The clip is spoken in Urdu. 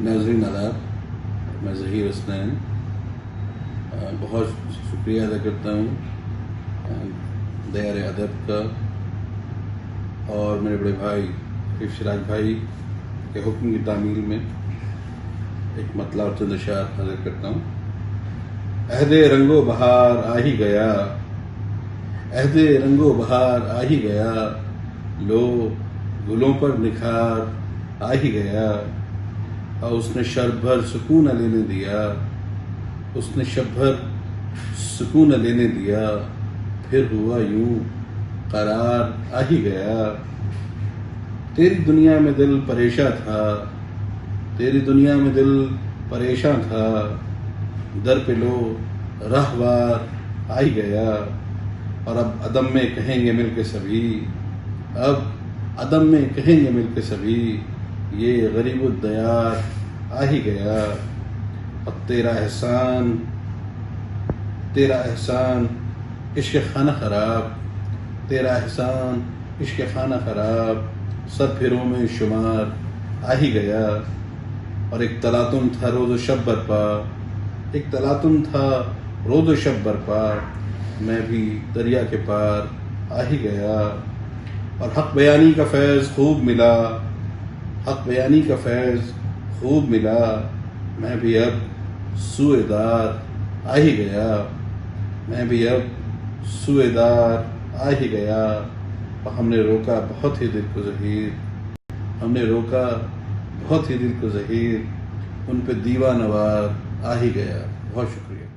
ناظرین آداب، میں ظہیر حسنین بہت شکریہ ادا کرتا ہوں دیار ادب کا اور میرے بڑے بھائی حفیظ شراج بھائی کے حکم کی تعمیل میں ایک مطلع اور چند اشعار حاضر کرتا ہوں۔ عہد رنگ و بہار آ ہی گیا، عہد رنگ و بہار آ ہی گیا، لو گلوں پر نکھار آ ہی گیا، اور اس نے شب بھر سکون لینے دیا، اس نے شب بھر سکون لینے دیا، پھر ہوا یوں قرار آ ہی گیا۔ تیری دنیا میں دل پریشاں تھا، تیری دنیا میں دل پریشاں تھا، در پہ لو راہوار آ ہی گیا، اور اب عدم میں کہیں گے مل کے سبھی، اب عدم میں کہیں گے مل کے سبھی، یہ غریب الدیار آ ہی گیا۔ اب تیرا احسان عشق خانہ خراب، تیرا احسان عشق خانہ خراب، سب پھروں میں شمار آ ہی گیا۔ اور ایک تلاطم تھا روز و شب برپا، ایک تلاطم تھا روز و شب برپا، میں بھی دریا کے پار آ ہی گیا۔ اور حق بیانی کا فیض خوب ملا، حق بیانی کا فیض خوب ملا، میں بھی اب سوئے دار آ ہی گیا، میں بھی اب سوئے دار آ ہی گیا۔ اور ہم نے روکا بہت ہی دل کو ظہیر، ہم نے روکا بہت ہی دل کو ظہیر، ان پہ دیوانہ وار آ ہی گیا۔ بہت شکریہ۔